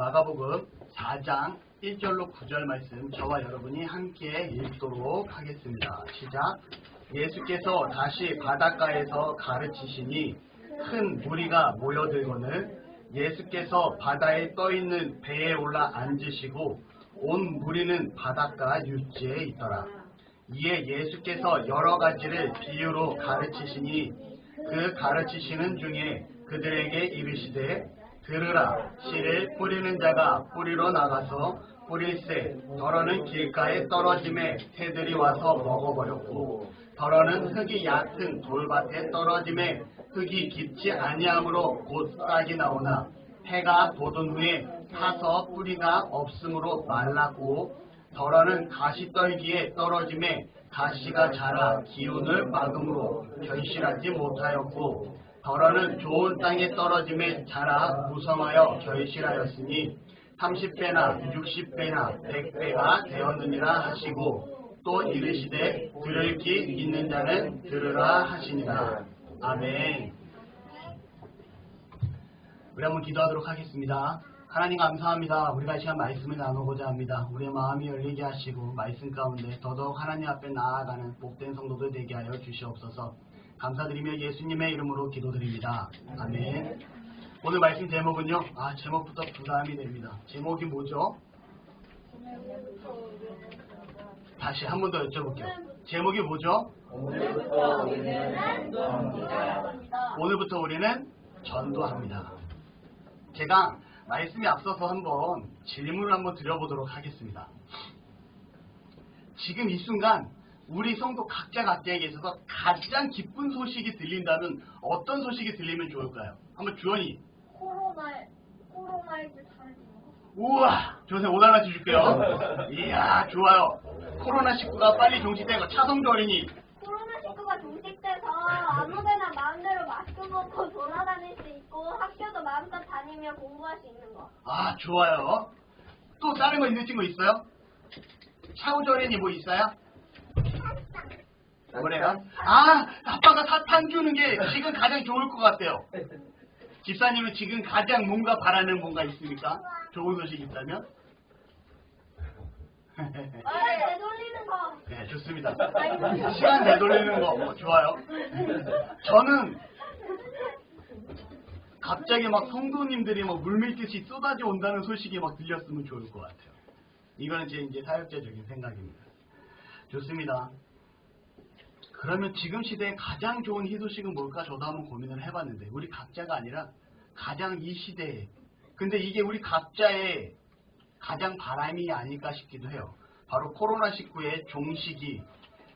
마가복음 4장 1절로 9절 말씀 저와 여러분이 함께 읽도록 하겠습니다. 시작. 예수께서 다시 바닷가에서 가르치시니 큰 무리가 모여들거늘 예수께서 바다에 떠있는 배에 올라 앉으시고 온 무리는 바닷가 육지에 있더라. 이에 예수께서 여러 가지를 비유로 가르치시니 그 가르치시는 중에 그들에게 이르시되 들으라. 씨를 뿌리는 자가 뿌리러 나가서 뿌릴새 더러는 길가에 떨어짐에 새들이 와서 먹어버렸고 더러는 흙이 얕은 돌밭에 떨어짐에 흙이 깊지 아니하므로 곧 싹이 나오나 해가 돋은 후에 타서 뿌리가 없으므로 말랐고 더러는 가시떨기에 떨어짐에 가시가 자라 기운을 막음으로 결실하지 못하였고 더러는 좋은 땅에 떨어짐에 자라 무성하여 결실하였으니 30배나 60배나 100배가 되었느니라 하시고 또 이르시되 들을 귀 있는 자는 들으라 하시니라. 아멘. 우리 한번 기도하도록 하겠습니다. 하나님 감사합니다. 우리가 이 시간 말씀을 나누고자 합니다. 우리의 마음이 열리게 하시고 말씀 가운데 더더욱 하나님 앞에 나아가는 복된 성도들 되게 하여 주시옵소서. 감사드리며 예수님의 이름으로 기도드립니다. 아멘. 오늘 말씀 제목은요. 제목부터 부담이 됩니다. 제목이 뭐죠? 다시 한 번 더 여쭤볼게요. 제목이 뭐죠? 오늘부터 우리는 전도합니다. 제가 말씀에 앞서서 한번 질문을 한번 드려보도록 하겠습니다. 지금 이 순간 우리 성도 각자에게 있어서 가장 기쁜 소식이 들린다면 어떤 소식이 들리면 좋을까요? 한번 주원이. 코로나19 사라지는 거. 우와! 조선생 5달러치 줄게요. 이야, 좋아요. 코로나19가 빨리 종식되고 차성주 어린이. 코로나19가 종식돼서 아무데나 마음대로 마스크 벗고 돌아다닐 수 있고 학교도 마음껏 다니며 공부할 수 있는 거. 좋아요. 또 다른 거 있는 친구 있어요? 차우주 어린이 뭐 있어요? 뭐래요? 아빠가 사탕 주는 게 지금 가장 좋을 것 같아요. 집사님은 지금 가장 뭔가 바라는 뭔가 있습니까? 좋은 소식 있다면? 되돌리는 거. 네, 좋습니다. 시간 되돌리는 거 좋아요. 저는 갑자기 막 성도님들이 막 물밀듯이 쏟아져 온다는 소식이 막 들렸으면 좋을 것 같아요. 이거는 제 이제 사역자적인 생각입니다. 좋습니다. 그러면 지금 시대에 가장 좋은 희소식은 뭘까? 저도 한번 고민을 해봤는데 우리 각자가 아니라 가장 이 시대에 근데 이게 우리 각자의 가장 바람이 아닐까 싶기도 해요. 바로 코로나19의 종식이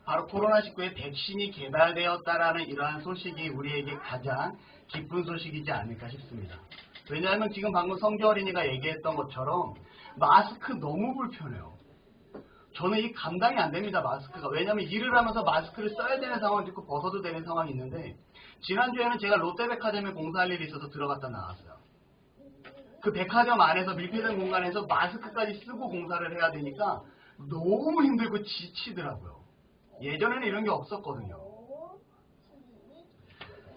바로 코로나19의 백신이 개발되었다라는 이러한 소식이 우리에게 가장 기쁜 소식이지 않을까 싶습니다. 왜냐하면 지금 방금 성주 어린이가 얘기했던 것처럼 마스크 너무 불편해요. 저는 이 감당이 안 됩니다. 마스크가. 왜냐하면 일을 하면서 마스크를 써야 되는 상황도 있고 벗어도 되는 상황이 있는데 지난주에는 제가 롯데백화점에 공사할 일이 있어서 들어갔다 나왔어요. 그 백화점 안에서 밀폐된 공간에서 마스크까지 쓰고 공사를 해야 되니까 너무 힘들고 지치더라고요. 예전에는 이런 게 없었거든요.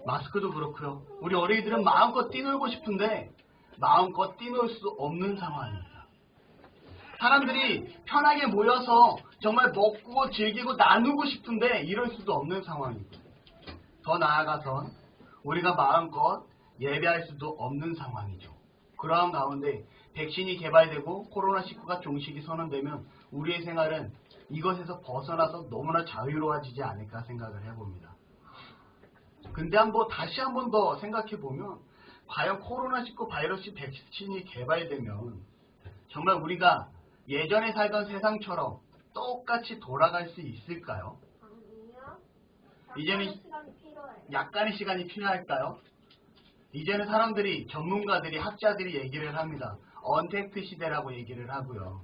마스크도 그렇고요. 우리 어린이들은 마음껏 뛰놀고 싶은데 마음껏 뛰놀 수 없는 상황입니다. 사람들이 편하게 모여서 정말 먹고 즐기고 나누고 싶은데 이럴 수도 없는 상황이고 더 나아가선 우리가 마음껏 예배할 수도 없는 상황이죠. 그러한 가운데 백신이 개발되고 코로나19가 종식이 선언되면 우리의 생활은 이것에서 벗어나서 너무나 자유로워지지 않을까 생각을 해봅니다. 근데 다시 한 번 더 생각해보면 과연 코로나19 바이러스 백신이 개발되면 정말 우리가 예전에 살던 세상처럼 똑같이 돌아갈 수 있을까요? 아니요. 이제는 시간이 필요해요. 약간의 시간이 필요할까요? 이제는 사람들이 전문가들이 학자들이 얘기를 합니다. 언택트 시대라고 얘기를 하고요.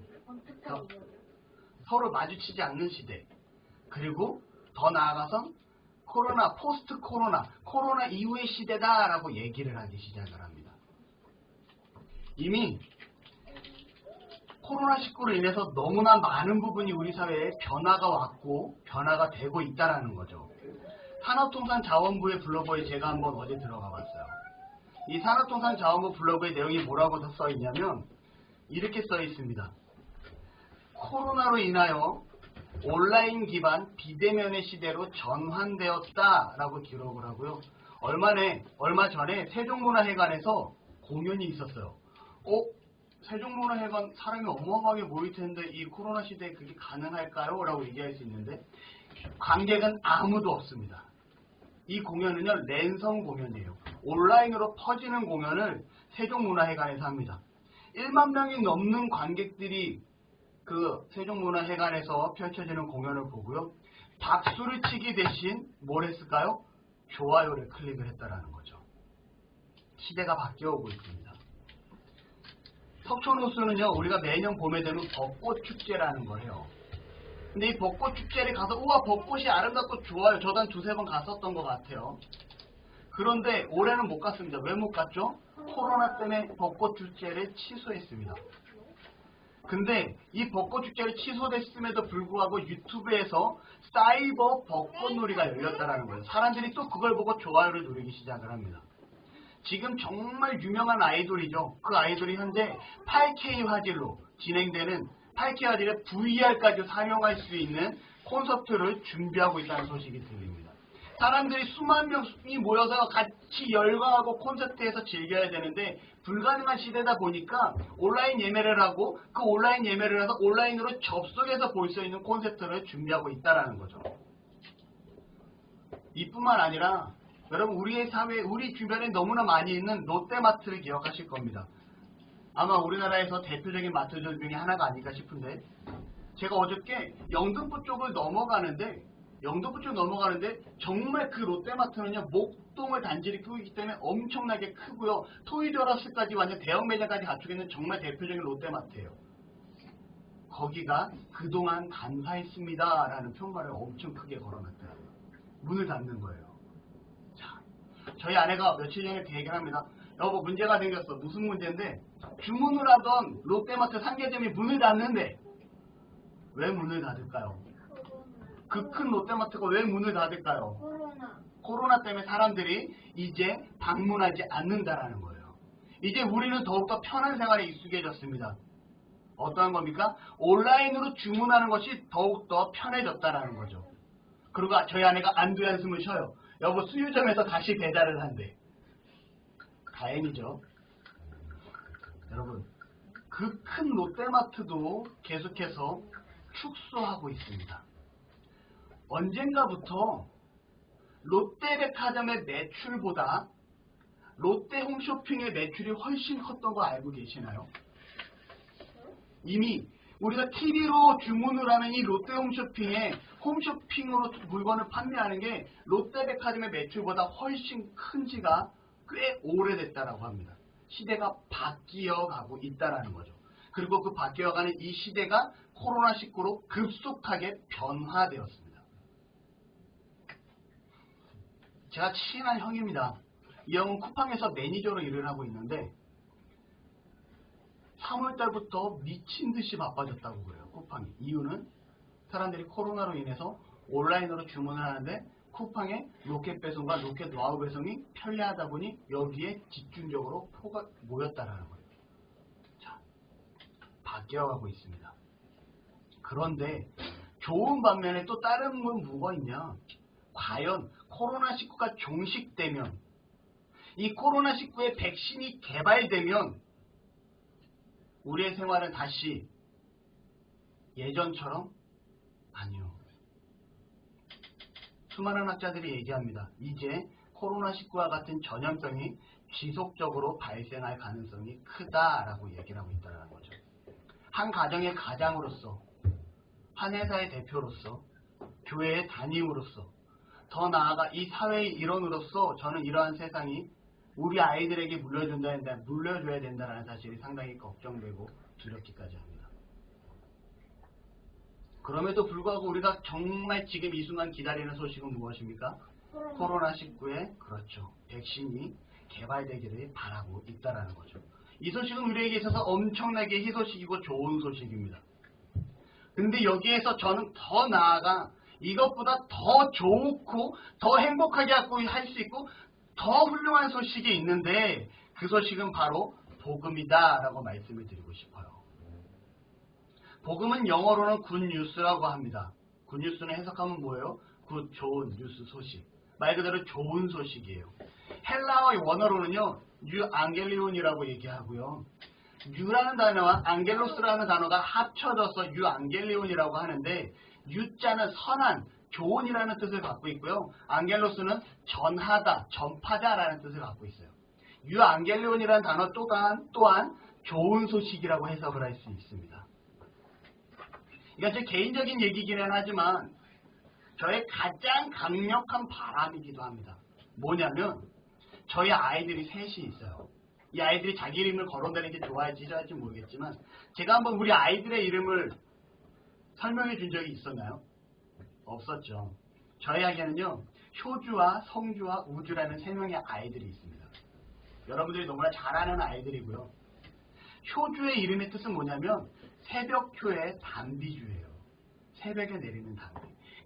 서로 마주치지 않는 시대. 그리고 더 나아가선 코로나 포스트 코로나 이후의 시대다라고 얘기를 하기 시작을 합니다. 이미 코로나19로 인해서 너무나 많은 부분이 우리 사회에 변화가 왔고 변화가 되고 있다는 거죠. 산업통상자원부의 블로그에 제가 한번 어제 들어가 봤어요. 이 산업통상자원부 블로그의 내용이 뭐라고 써 있냐면 이렇게 써 있습니다. 코로나로 인하여 온라인 기반 비대면의 시대로 전환되었다라고 기록을 하고요. 얼마 전에 세종문화회관에서 공연이 있었어요. 세종문화회관 사람이 어마어마하게 모일 텐데 이 코로나 시대에 그게 가능할까요? 라고 얘기할 수 있는데 관객은 아무도 없습니다. 이 공연은요, 랜선 공연이에요. 온라인으로 퍼지는 공연을 세종문화회관에서 합니다. 1만 명이 넘는 관객들이 그 세종문화회관에서 펼쳐지는 공연을 보고요. 박수를 치기 대신 뭘 했을까요? 좋아요를 클릭을 했다라는 거죠. 시대가 바뀌어오고 있습니다. 석촌호수는요, 우리가 매년 봄에 되면 벚꽃 축제라는 걸 해요. 근데 이 벚꽃 축제를 가서 우와 벚꽃이 아름답고 좋아요. 저도 한 두세 번 갔었던 것 같아요. 그런데 올해는 못 갔습니다. 왜 못 갔죠? 코로나 때문에 벚꽃 축제를 취소했습니다. 근데 이 벚꽃 축제를 취소됐음에도 불구하고 유튜브에서 사이버 벚꽃놀이가 열렸다는 거예요. 사람들이 또 그걸 보고 좋아요를 누르기 시작을 합니다. 지금 정말 유명한 아이돌이죠. 그 아이돌이 현재 8K 화질로 진행되는 8K 화질의 VR까지 사용할 수 있는 콘서트를 준비하고 있다는 소식이 들립니다. 사람들이 수만 명이 모여서 같이 열광하고 콘서트에서 즐겨야 되는데 불가능한 시대다 보니까 온라인 예매를 하고 그 온라인 예매를 해서 온라인으로 접속해서 볼 수 있는 콘서트를 준비하고 있다는 거죠. 이뿐만 아니라 여러분 우리의 사회, 우리 주변에 너무나 많이 있는 롯데마트를 기억하실 겁니다. 아마 우리나라에서 대표적인 마트들 중에 하나가 아닐까 싶은데 제가 어저께 영등포 쪽을 넘어가는데 정말 그 롯데마트는요 목동을 단지를 끼고 있기 때문에 엄청나게 크고요. 토이저러스까지 완전 대형 매장까지 갖추고 있는 정말 대표적인 롯데마트예요. 거기가 그동안 감사했습니다 라는 평가를 엄청 크게 걸어놨더라고요. 문을 닫는 거예요. 자, 저희 아내가 며칠 전에 그 얘기를 합니다. 여보 문제가 생겼어. 무슨 문제인데 주문을 하던 롯데마트 상계점이 문을 닫는데 왜 문을 닫을까요? 그 큰 롯데마트가 왜 문을 닫을까요? 코로나 때문에 사람들이 이제 방문하지 않는다라는 거예요. 이제 우리는 더욱더 편한 생활에 익숙해졌습니다. 어떠한 겁니까? 온라인으로 주문하는 것이 더욱더 편해졌다라는 거죠. 그리고 저희 아내가 안도의 한숨을 쉬어요. 여보 수유점에서 다시 배달을 한대. 다행이죠. 여러분 그 큰 롯데마트도 계속해서 축소하고 있습니다. 언젠가부터 롯데백화점의 매출보다 롯데홈쇼핑의 매출이 훨씬 컸던 거 알고 계시나요? 이미 우리가 TV로 주문을 하는 이 롯데홈쇼핑에 홈쇼핑으로 물건을 판매하는 게 롯데백화점의 매출보다 훨씬 큰 지가 꽤 오래됐다라고 합니다. 시대가 바뀌어가고 있다라는 거죠. 그리고 그 바뀌어가는 이 시대가 코로나19로 급속하게 변화되었습니다. 제가 친한 형입니다. 이 형은 쿠팡에서 매니저로 일을 하고 있는데 3월달부터 미친듯이 바빠졌다고 그래요. 쿠팡이. 이유는 사람들이 코로나로 인해서 온라인으로 주문을 하는데 쿠팡의 로켓 배송과 로켓 와우 배송이 편리하다 보니 여기에 집중적으로 포가 모였다라는 거예요. 자, 바뀌어가고 있습니다. 그런데 좋은 반면에 또 다른 건 뭐가 있냐? 과연 코로나19가 종식되면 이 코로나19의 백신이 개발되면 우리의 생활은 다시 예전처럼? 아니요. 수많은 학자들이 얘기합니다. 이제 코로나19와 같은 전염병이 지속적으로 발생할 가능성이 크다라고 얘기를 하고 있다는 거죠. 한 가정의 가장으로서, 한 회사의 대표로서, 교회의 담임으로서, 더 나아가 이 사회의 일원으로서 저는 이러한 세상이 우리 아이들에게 물려줘야 된다는 사실이 상당히 걱정되고 두렵기까지 합니다. 그럼에도 불구하고 우리가 정말 지금 이 순간 기다리는 소식은 무엇입니까? 코로나19의 그렇죠. 백신이 개발되기를 바라고 있다는 거죠. 이 소식은 우리에게 있어서 엄청나게 희소식이고 좋은 소식입니다. 근데 여기에서 저는 더 나아가 이것보다 더 좋고 더 행복하게 할 수 있고 더 훌륭한 소식이 있는데 그 소식은 바로 복음이다 라고 말씀을 드리고 싶어요. 복음은 영어로는 굿뉴스라고 합니다. 굿뉴스는 해석하면 뭐예요? 굿, 좋은, 뉴스, 소식. 말 그대로 좋은 소식이에요. 헬라어의 원어로는요, 유앙겔리온이라고 얘기하고요. 유라는 단어와 앙겔로스라는 단어가 합쳐져서 유앙겔리온이라고 하는데, 유자는 선한, 좋은이라는 뜻을 갖고 있고요. 앙겔로스는 전하다, 전파자라는 뜻을 갖고 있어요. 유앙겔리온이라는 단어 또한 좋은 소식이라고 해석을 할 수 있습니다. 이건 제 개인적인 얘기기는 하지만 저의 가장 강력한 바람이기도 합니다. 뭐냐면 저희 아이들이 셋이 있어요. 이 아이들이 자기 이름을 거론되는 게 좋아할지 싫어할지 모르겠지만 제가 한번 우리 아이들의 이름을 설명해 준 적이 있었나요? 없었죠. 저희에게는요, 효주와 성주와 우주라는 세 명의 아이들이 있습니다. 여러분들이 너무나 잘 아는 아이들이고요. 효주의 이름의 뜻은 뭐냐면 새벽효의 단비주예요. 새벽에 내리는 단비.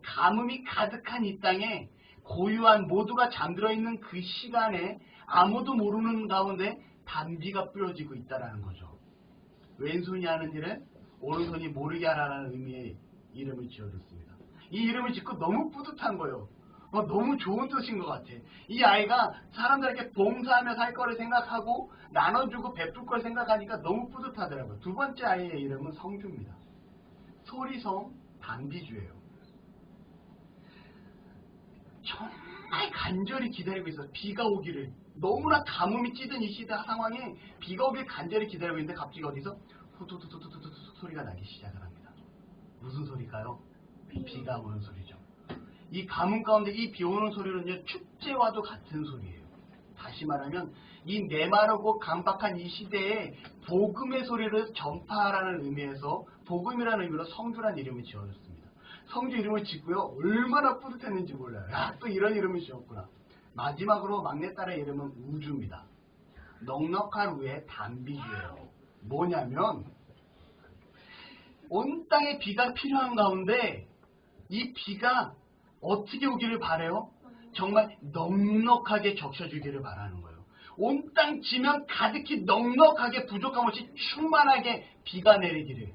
가뭄이 가득한 이 땅에 고요한 모두가 잠들어 있는 그 시간에 아무도 모르는 가운데 단비가 뿌려지고 있다는 거죠. 왼손이 하는 일을 오른손이 모르게 하라는 의미의 이름을 지어줬습니다. 이 이름을 짓고 너무 뿌듯한 거예요. 너무 좋은 뜻인 것 같아. 이 아이가 사람들에게 봉사하며 살 거를 생각하고 나눠주고 베풀 걸 생각하니까 너무 뿌듯하더라고요. 두 번째 아이의 이름은 성주입니다. 소리성 단비주예요. 정말 간절히 기다리고 있어요. 비가 오기를. 너무나 가뭄이 찌든 이 시대 상황에 비가 오길 간절히 기다리고 있는데 갑자기 어디서 후두두두두두 소리가 나기 시작을 합니다. 무슨 소리일까요? 비가 오는 소리죠. 이 가뭄 가운데 이 비 오는 소리는요, 축제와도 같은 소리예요. 다시 말하면 이 메마르고 강박한 이 시대에 복음의 소리를 전파하라는 의미에서 복음이라는 의미로 성주라는 이름을 지어줬습니다. 성주 이름을 짓고요, 얼마나 뿌듯했는지 몰라요. 야, 또 이런 이름을 지었구나. 마지막으로 막내딸의 이름은 우주입니다. 넉넉한 우의 단비주예요. 뭐냐면 온 땅에 비가 필요한 가운데 이 비가 어떻게 오기를 바래요? 정말 넉넉하게 적셔주기를 바라는 거예요. 온 땅 지면 가득히 넉넉하게 부족함 없이 충만하게 비가 내리기를.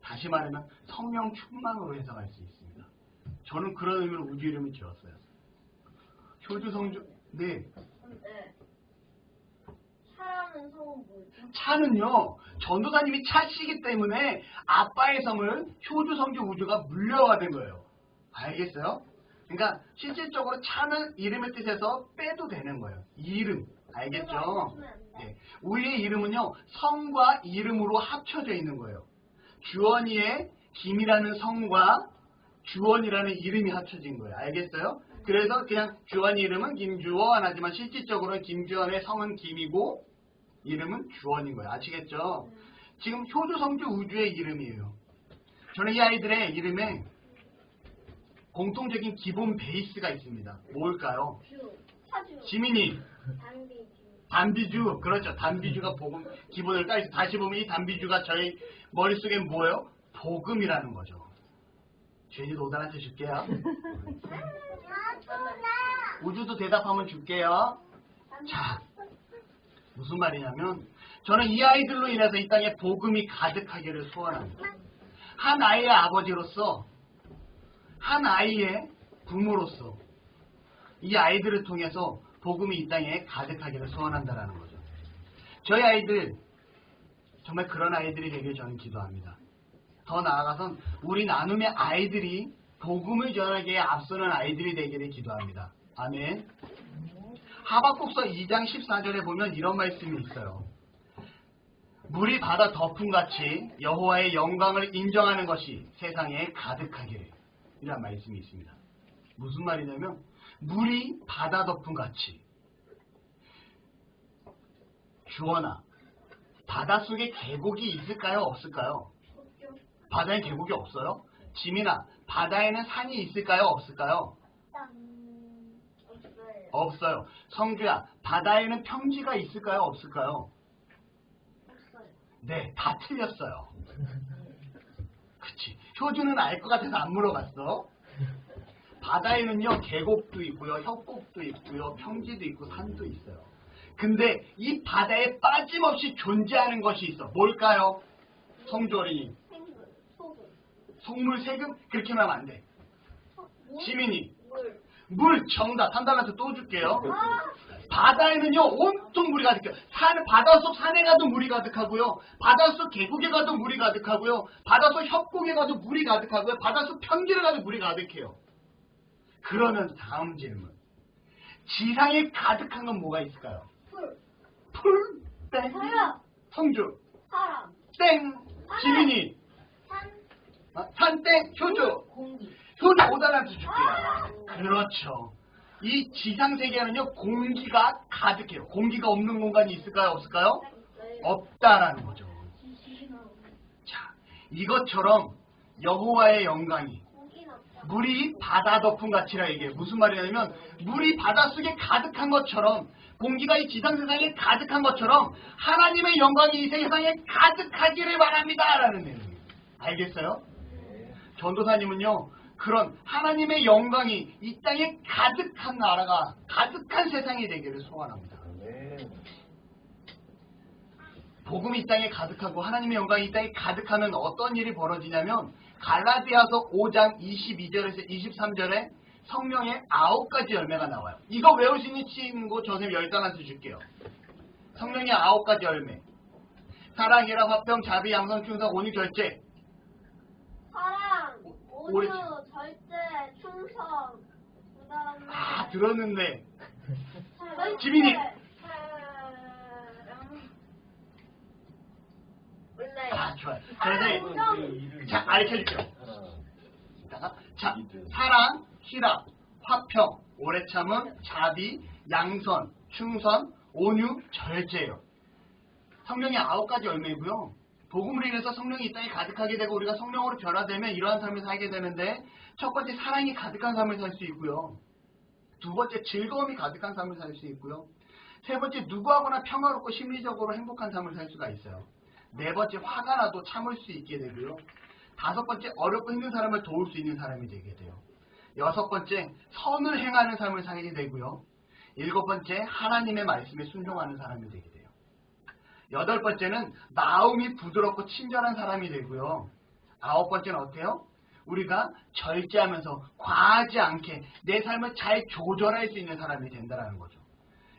다시 말하면 성령 충만으로 해석할 수 있습니다. 저는 그런 의미로 우주 이름을 지었어요. 효주 성주. 네. 근데 차라는 성은 뭐죠? 차는요, 전도사님이 차시기 때문에 아빠의 성을 효주 성주 우주가 물려받은 거예요. 알겠어요? 그러니까 실질적으로 차는 이름의 뜻에서 빼도 되는 거예요. 이름. 알겠죠? 네. 우리의 이름은요, 성과 이름으로 합쳐져 있는 거예요. 주원이의 김이라는 성과 주원이라는 이름이 합쳐진 거예요. 알겠어요? 그래서 그냥 주원이 이름은 김주원 하지만 실질적으로는 김주원의 성은 김이고 이름은 주원인 거예요. 아시겠죠? 지금 효주 성주 우주의 이름이에요. 저는 이 아이들의 이름에 공통적인 기본 베이스가 있습니다. 뭘까요? 차주. 지민이. 단비주. 단비주. 그렇죠. 단비주가 복음 기본을 따서 다시 보면 이 단비주가 저희 머릿속에 뭐예요? 복음이라는 거죠. 주인이 노단한테 줄게요. 우주도 대답하면 줄게요. 자, 무슨 말이냐면 저는 이 아이들로 인해서 이 땅에 복음이 가득하기를 소원합니다. 한 아이의 아버지로서 한 아이의 부모로서 이 아이들을 통해서 복음이 이 땅에 가득하기를 소원한다는 거죠. 저희 아이들 정말 그런 아이들이 되길 저는 기도합니다. 더 나아가선 우리 나눔의 아이들이 복음을 전하기에 앞서는 아이들이 되기를 기도합니다. 아멘. 하박국서 2장 14절에 보면 이런 말씀이 있어요. 물이 바다 덮음같이 여호와의 영광을 인정하는 것이 세상에 가득하기를. 이란 말씀이 있습니다. 무슨 말이냐면 물이 바다 덮음같이. 주원아, 바닷속에 계곡이 있을까요? 없을까요? 바다에 계곡이 없어요? 지민아, 바다에는 산이 있을까요? 없을까요? 없어요. 없어요. 성주야, 바다에는 평지가 있을까요? 없을까요? 없어요. 네, 다 틀렸어요. 그치. 효주는 알 것 같아서 안 물어봤어. 바다에는요, 계곡도 있고요, 협곡도 있고요, 평지도 있고, 산도 있어요. 근데 이 바다에 빠짐없이 존재하는 것이 있어. 뭘까요? 성주 어린이. 생물. 성물, 세금 그렇게만 하면 안 돼. 지민이 물. 물 정답. 3달러한테 또 줄게요. 아, 바다에는요 온통 물이 가득해요. 바닷속 산에 가도 물이 가득하고요. 바닷속 계곡에 가도 물이 가득하고요. 바닷속 협곡에 가도 물이 가득하고요. 바닷속 평지에 가도 물이 가득해요. 그러면 다음 질문. 지상에 가득한 건 뭐가 있을까요? 풀. 풀, 땡. 사람. 성주, 사람. 땡. 지민이, 산. 산, 땡. 효주. 공기. 효주 5달러한테 줄게요. 그렇죠. 이 지상세계는요 공기가 가득해요. 공기가 없는 공간이 있을까요? 없을까요? 없다라는 거죠. 자, 이것처럼 여호와의 영광이 공기는 없죠. 물이 바다 덮은 같이라 얘기해요. 무슨 말이냐면 물이 바닷속에 가득한 것처럼 공기가 이 지상세상에 가득한 것처럼 하나님의 영광이 이 세상에 가득하기를 바랍니다 라는 내용이에요. 알겠어요? 전도사님은요 그런 하나님의 영광이 이 땅에 가득한 나라가 가득한 세상이 되기를 소원합니다. 복음이 이 땅에 가득하고 하나님의 영광이 이 땅에 가득하면 어떤 일이 벌어지냐면 갈라디아서 5장 22절에서 23절에 성령의 9가지 열매가 나와요. 이거 외우시는 친구 저 선생님 10달러한테 줄게요. 성령의 9가지 열매. 사랑, 희락, 화평, 자비, 양선, 충성, 온유, 절제. 사랑, 오래 온유, 절제, 충성. 그다음에 들었는데 절제, 지민이. 사랑. 몰라요. 좋아요. 우정. 자, 알려줄게요. 자, 사랑, 희락, 화평, 오래 참음, 자비, 양선, 충선, 온유, 절제요. 성령의 9가지 열매이고요. 복음을 인해서 성령이 이 땅에 가득하게 되고 우리가 성령으로 변화되면 이러한 삶을 살게 되는데 첫 번째 사랑이 가득한 삶을 살 수 있고요. 두 번째 즐거움이 가득한 삶을 살 수 있고요. 세 번째 누구하고나 평화롭고 심리적으로 행복한 삶을 살 수가 있어요. 네 번째 화가 나도 참을 수 있게 되고요. 다섯 번째 어렵고 힘든 사람을 도울 수 있는 사람이 되게 돼요. 여섯 번째 선을 행하는 삶을 살게 되고요. 일곱 번째 하나님의 말씀에 순종하는 사람이 되게 돼요. 여덟 번째는 마음이 부드럽고 친절한 사람이 되고요. 아홉 번째는 어때요? 우리가 절제하면서 과하지 않게 내 삶을 잘 조절할 수 있는 사람이 된다는 거죠.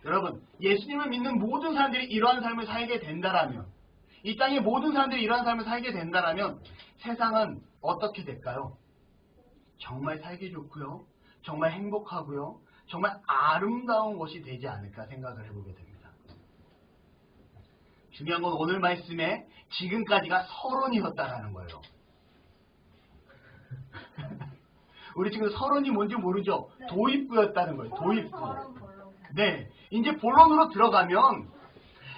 여러분, 예수님을 믿는 모든 사람들이 이러한 삶을 살게 된다라면, 이 땅의 모든 사람들이 이러한 삶을 살게 된다라면 세상은 어떻게 될까요? 정말 살기 좋고요. 정말 행복하고요. 정말 아름다운 것이 되지 않을까 생각을 해보게 됩니다. 중요한 건 오늘 말씀에 지금까지가 서론이었다라는 거예요. 우리 지금 서론이 뭔지 모르죠? 네. 도입부였다는 거예요. 도입부. 네, 이제 본론으로 들어가면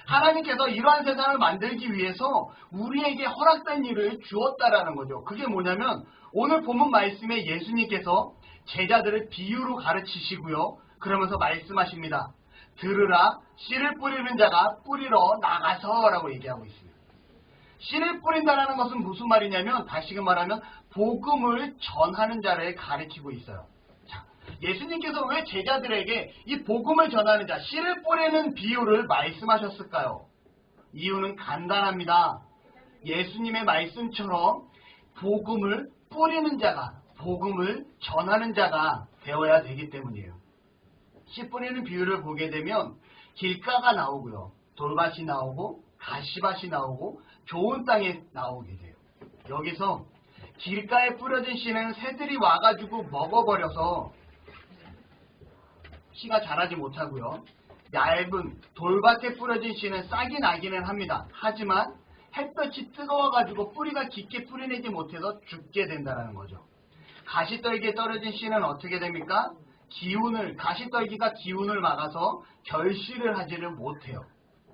하나님께서 이러한 세상을 만들기 위해서 우리에게 허락된 일을 주었다라는 거죠. 그게 뭐냐면 오늘 본문 말씀에 예수님께서 제자들을 비유로 가르치시고요. 그러면서 말씀하십니다. 들으라, 씨를 뿌리는 자가 뿌리러 나가서 라고 얘기하고 있습니다. 씨를 뿌린다는 것은 무슨 말이냐면 다시금 말하면 복음을 전하는 자를 가르치고 있어요. 자, 예수님께서 왜 제자들에게 이 복음을 전하는 자, 씨를 뿌리는 비유를 말씀하셨을까요? 이유는 간단합니다. 예수님의 말씀처럼 복음을 뿌리는 자가, 복음을 전하는 자가 되어야 되기 때문이에요. 씨 뿌리는 비유를 보게 되면 길가가 나오고요. 돌밭이 나오고 가시밭이 나오고 좋은 땅에 나오게 돼요. 여기서 길가에 뿌려진 씨는 새들이 와가지고 먹어버려서 씨가 자라지 못하고요. 얇은 돌밭에 뿌려진 씨는 싹이 나기는 합니다. 하지만 햇볕이 뜨거워가지고 뿌리가 깊게 뿌리내지 못해서 죽게 된다는 거죠. 가시떨기에 떨어진 씨는 어떻게 됩니까? 가시떨기가 기운을 막아서 결실을 하지를 못해요.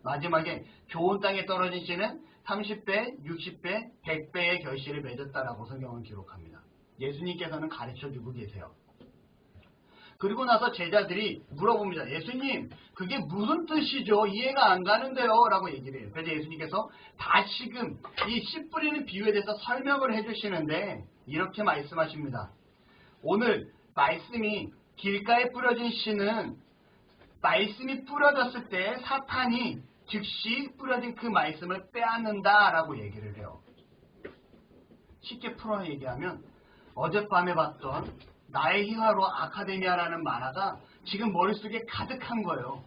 마지막에 좋은 땅에 떨어진 씨는 30배, 60배, 100배의 결실을 맺었다라고 성경은 기록합니다. 예수님께서는 가르쳐주고 계세요. 그리고 나서 제자들이 물어봅니다. 예수님, 그게 무슨 뜻이죠? 이해가 안 가는데요? 라고 얘기를 해요. 그래서 예수님께서 다시금 이 씨 뿌리는 비유에 대해서 설명을 해주시는데 이렇게 말씀하십니다. 오늘 말씀이 길가에 뿌려진 씨는 말씀이 뿌려졌을 때 사탄이 즉시 뿌려진 그 말씀을 빼앗는다라고 얘기를 해요. 쉽게 풀어 얘기하면 어젯밤에 봤던 나의 히어로 아카데미아라는 만화가 지금 머릿속에 가득한 거예요.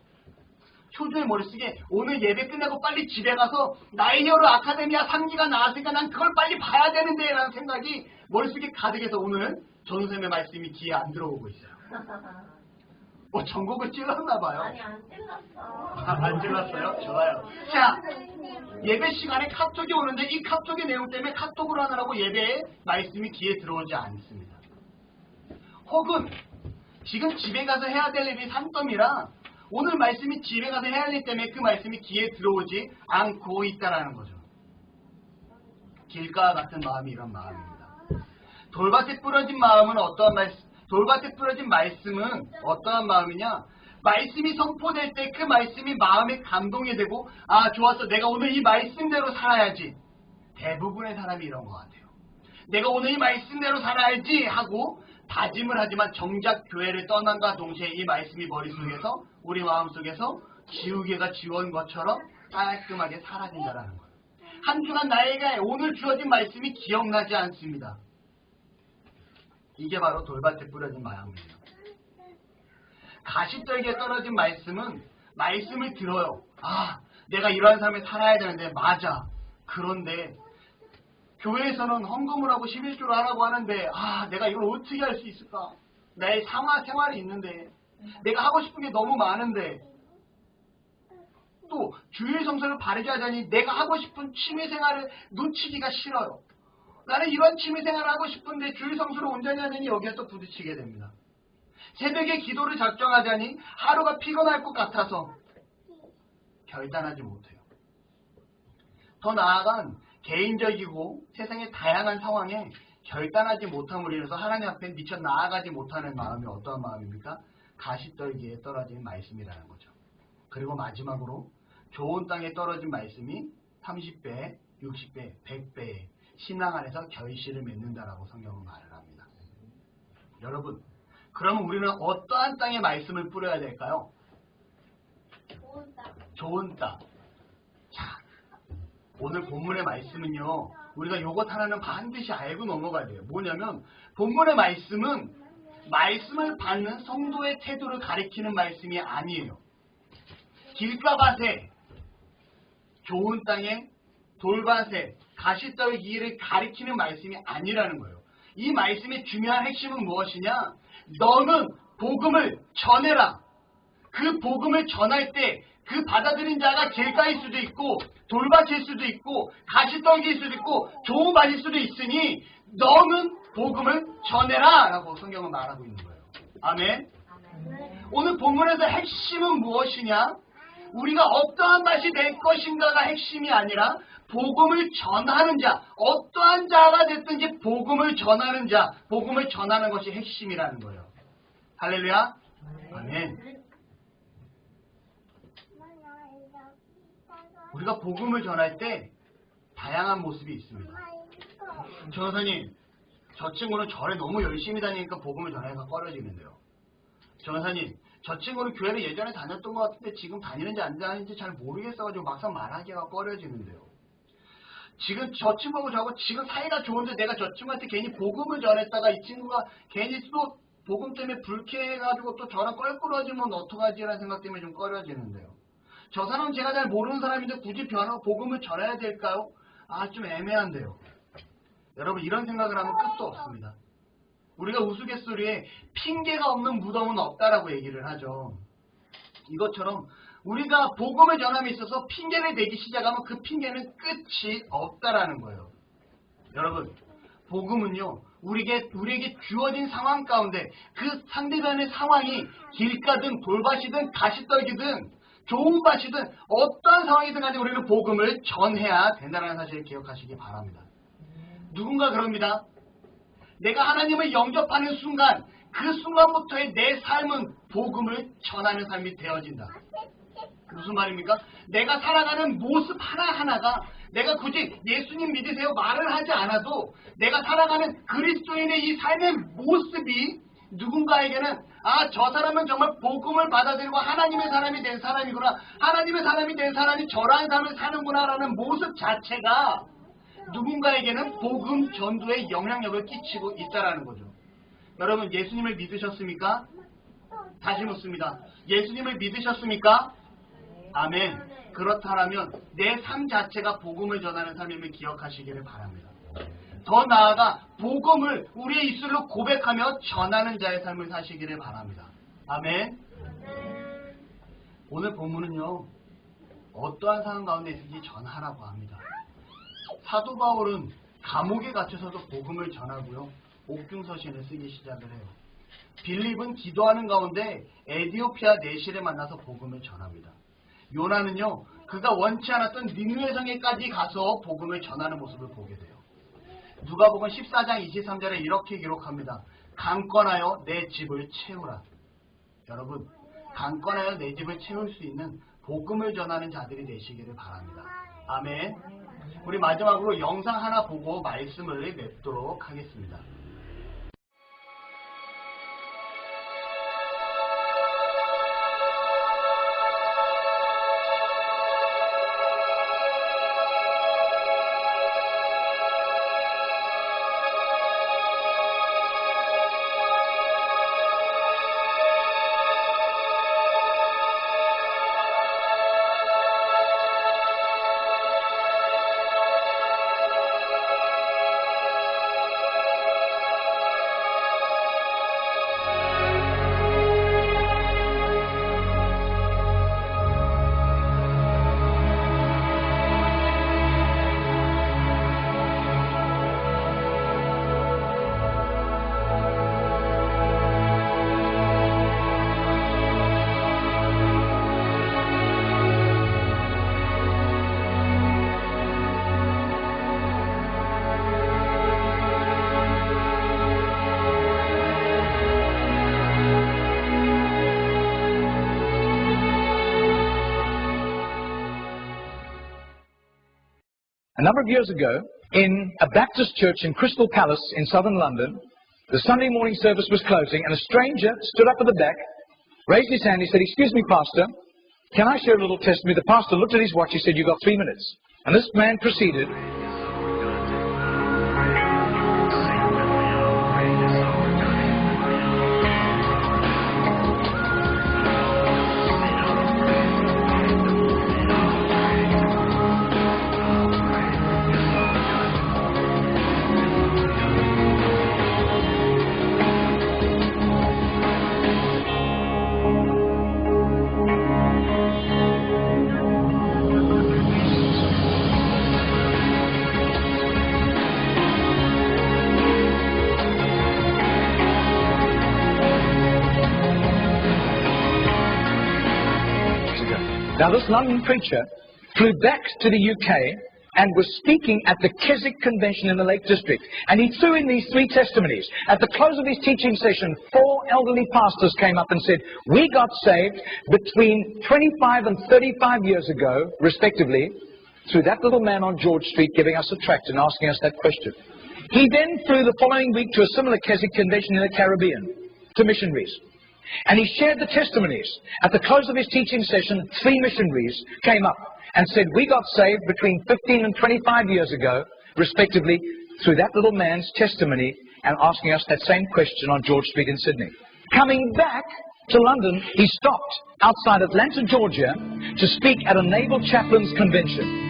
초조의 머릿속에 오늘 예배 끝나고 빨리 집에 가서 나의 히어로 아카데미아 3기가 나왔으니까 난 그걸 빨리 봐야 되는데 라는 생각이 머릿속에 가득해서 오늘 전우쌤의 말씀이 귀에 안 들어오고 있어요. 전곡을 찔렀나 봐요. 아니, 안 찔렀어. 안 찔렀어요? 좋아요. 자, 예배 시간에 카톡이 오는데 이 카톡의 내용 때문에 카톡으로 하느라고 예배에 말씀이 귀에 들어오지 않습니다. 혹은 지금 집에 가서 해야 될 일이 산더미라 오늘 말씀이 집에 가서 해야 할 일 때문에 그 말씀이 귀에 들어오지 않고 있다라는 거죠. 길가와 같은 마음이 이런 마음입니다. 돌밭에 뿌려진 마음은 어떠한 돌밭에 뿌려진 말씀은 어떠한 마음이냐? 말씀이 선포될 때 그 말씀이 마음에 감동이 되고 좋았어. 내가 오늘 이 말씀대로 살아야지. 대부분의 사람이 이런 것 같아요. 내가 오늘 이 말씀대로 살아야지 하고 다짐을 하지만 정작 교회를 떠난과 동시에 이 말씀이 머릿속에서 우리 마음속에서 지우개가 지워온 것처럼 깔끔하게 사라진다라는 거예요. 한 주간 나에게 오늘 주어진 말씀이 기억나지 않습니다. 이게 바로 돌밭에 뿌려진 마음이에요. 가시떨기에 떨어진 말씀은 말씀을 들어요. 내가 이러한 삶을 살아야 되는데 맞아. 그런데 교회에서는 헌금을 하고 11조를 하라고 하는데 내가 이걸 어떻게 할 수 있을까? 나의 생활이 있는데 내가 하고 싶은 게 너무 많은데 또 주일 성서를 바르게 하자니 내가 하고 싶은 취미생활을 놓치기가 싫어요. 나는 이런 취미생활을 하고 싶은데 주일 성서를 온전히 하자니 여기에 또 부딪히게 됩니다. 새벽에 기도를 작정하자니 하루가 피곤할 것 같아서 결단하지 못해요. 더 나아간 개인적이고 세상의 다양한 상황에 결단하지 못함으로 인해서 하나님 앞에 미처 나아가지 못하는 마음이 어떠한 마음입니까? 가시떨기에 떨어진 말씀이라는 거죠. 그리고 마지막으로 좋은 땅에 떨어진 말씀이 30배, 60배, 100배의 신앙 안에서 결실을 맺는다라고 성경은 말을 합니다. 여러분, 그러면 우리는 어떠한 땅에 말씀을 뿌려야 될까요? 좋은 땅. 좋은 땅. 자, 오늘 본문의 말씀은요, 우리가 이것 하나는 반드시 알고 넘어가야 돼요. 뭐냐면 본문의 말씀은 말씀을 받는 성도의 태도를 가리키는 말씀이 아니에요. 길가밭에, 좋은 땅에, 돌밭에, 가시떨기를 가리키는 말씀이 아니라는 거예요. 이 말씀의 중요한 핵심은 무엇이냐? 너는 복음을 전해라. 그 복음을 전할 때 그 받아들인 자가 길가일 수도 있고 돌밭일 수도 있고 가시떨기일 수도 있고 좋은 밭일 수도 있으니 너는 복음을 전해라 라고 성경은 말하고 있는 거예요. 아멘. 오늘 본문에서 핵심은 무엇이냐? 우리가 어떠한 맛이 될 것인가가 핵심이 아니라 복음을 전하는 자, 어떠한 자가 됐든지 복음을 전하는 자, 복음을 전하는 것이 핵심이라는 거예요. 할렐루야. 아멘. 우리가 복음을 전할 때 다양한 모습이 있습니다. 전사님, 저 친구는 절에 너무 열심히 다니니까 복음을 전하기가 꺼려지는데요. 전사님, 저 친구는 교회를 예전에 다녔던 것 같은데 지금 다니는지 안 다니는지 잘 모르겠어가지고 막상 말하기가 꺼려지는데요. 지금 저 친구하고 저하고 지금 사이가 좋은데 내가 저 친구한테 괜히 복음을 전했다가 이 친구가 괜히 또 복음 때문에 불쾌해가지고 또 저랑 껄끄러지면 어떡하지라는 생각 때문에 좀 꺼려지는데요. 저 사람은 제가 잘 모르는 사람인데 굳이 복음을 전해야 될까요? 좀 애매한데요. 여러분, 이런 생각을 하면 끝도 없습니다. 우리가 우스갯소리에 핑계가 없는 무덤은 없다라고 얘기를 하죠. 이것처럼 우리가 복음을 전함에 있어서 핑계를 대기 시작하면 그 핑계는 끝이 없다라는 거예요. 여러분, 복음은요, 우리에게 주어진 상황 가운데 그 상대방의 상황이 길가든 돌밭이든 가시떨기든 좋은 밭이든 어떤 상황이든 간에 우리는 복음을 전해야 된다는 사실을 기억하시기 바랍니다. 누군가 그럽니다. 내가 하나님을 영접하는 순간 그 순간부터의 내 삶은 복음을 전하는 삶이 되어진다. 무슨 말입니까? 내가 살아가는 모습 하나하나가 내가 굳이 예수님 믿으세요 말을 하지 않아도 내가 살아가는 그리스도인의 이 삶의 모습이 누군가에게는 저 사람은 정말 복음을 받아들이고 하나님의 사람이 된 사람이구나. 하나님의 사람이 된 사람이 저러한 삶을 사는구나 라는 모습 자체가 누군가에게는 복음 전도에 영향력을 끼치고 있다라는 거죠. 여러분, 예수님을 믿으셨습니까? 다시 묻습니다. 예수님을 믿으셨습니까? 아멘. 그렇다면 내 삶 자체가 복음을 전하는 삶임을 기억하시기를 바랍니다. 더 나아가 복음을 우리의 입술로 고백하며 전하는 자의 삶을 사시기를 바랍니다. 아멘. 오늘 본문은요, 어떠한 상황 가운데 있든지 전하라고 합니다. 사도 바울은 감옥에 갇혀서도 복음을 전하고요, 옥중서신을 쓰기 시작을 해요. 빌립은 기도하는 가운데 에디오피아 내실에 만나서 복음을 전합니다. 요나는요, 그가 원치 않았던 니느웨 성에까지 가서 복음을 전하는 모습을 보게 돼요. 누가복음 14장 23절에 이렇게 기록합니다. 강권하여 내 집을 채우라. 여러분, 강권하여 내 집을 채울 수 있는 복음을 전하는 자들이 되시기를 바랍니다. 아멘. 우리 마지막으로 영상 하나 보고 말씀을 맺도록 하겠습니다. A number of years ago, in a Baptist church in Crystal Palace in southern London, the Sunday morning service was closing, and a stranger stood up at the back, raised his hand, he said, "Excuse me, Pastor, can I share a little testimony?" The pastor looked at his watch, he said, "You've got 3 minutes." And this man proceeded. Now, this London preacher flew back to the UK and was speaking at the Keswick Convention in the Lake District. And he threw in these 3 testimonies. At the close of his teaching session, 4 elderly pastors came up and said, "We got saved between 25 and 35 years ago, respectively, through that little man on George Street giving us a tract and asking us that question." He then flew the following week to a similar Keswick Convention in the Caribbean, to missionaries. And he shared the testimonies. At the close of his teaching session, 3 missionaries came up and said, "We got saved between 15 and 25 years ago, respectively, through that little man's testimony and asking us that same question on George Street in Sydney." Coming back to London, he stopped outside Atlanta, Georgia, to speak at a Naval Chaplains Convention.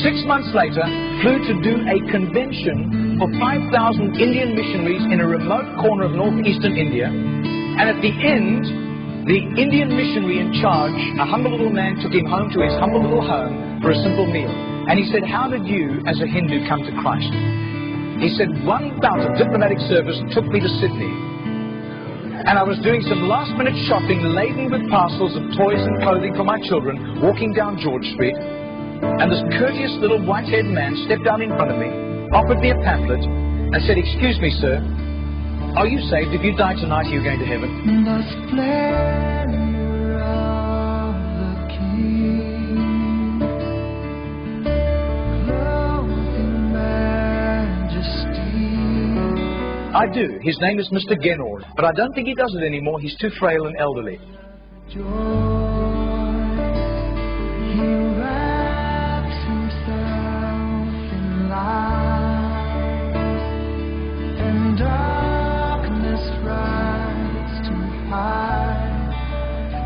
6 months later, flew to do a convention for 5,000 Indian missionaries in a remote corner of northeastern India. And at the end, the Indian missionary in charge, a humble little man, took him home to his humble little home for a simple meal. And he said, "How did you, as a Hindu, come to Christ?" He said, "One bout of diplomatic service took me to Sydney. And I was doing some last-minute shopping laden with parcels of toys and clothing for my children, walking down George Street. And this courteous little white-haired man stepped down in front of me, offered me a pamphlet, and said, 'Excuse me, sir, are you saved? If you die tonight, are you going to heaven?'" The splendor of the King, clothed in majesty. I do. His name is Mr. Genord, but I don't think he does it anymore. He's too frail and elderly. Joy, he wraps himself in light, and darkness tries to hide,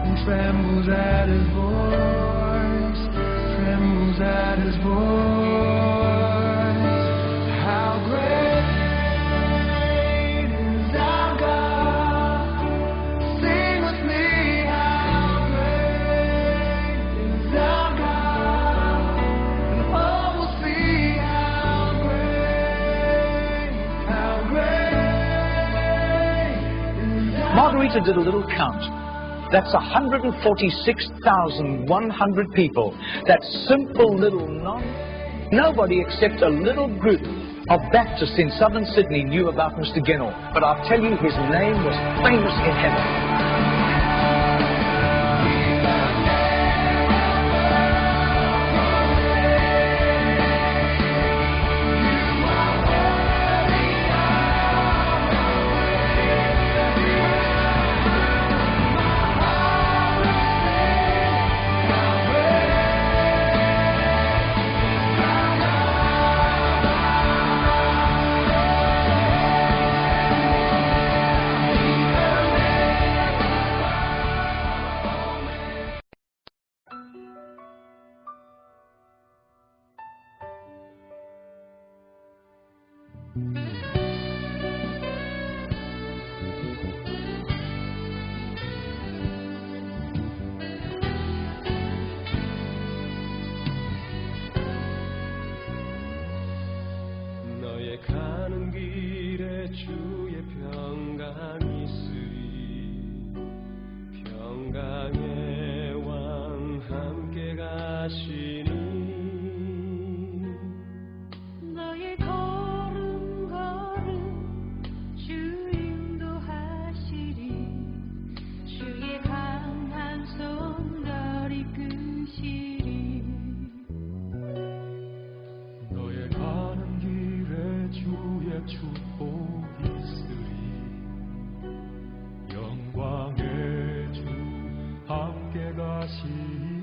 and trembles at his voice, trembles at his voice. How great is our God? Sing with me, how great is our God? And all will see how great is our Margarita did a little count. That's 146,100 people. That simple little nobody except a little group of Baptists in southern Sydney knew about Mr. Genord. But I'll tell you, his name was famous in heaven. 너의 가는 길에 주의 평강이 있으리 평강의 왕 함께 가시니 너의 걸음 걸음 주 인도하시리 주의 강한 손 널 이끄시리 너의 가는 길에 주의 축복이 있으리 영광의 주 함께 가시니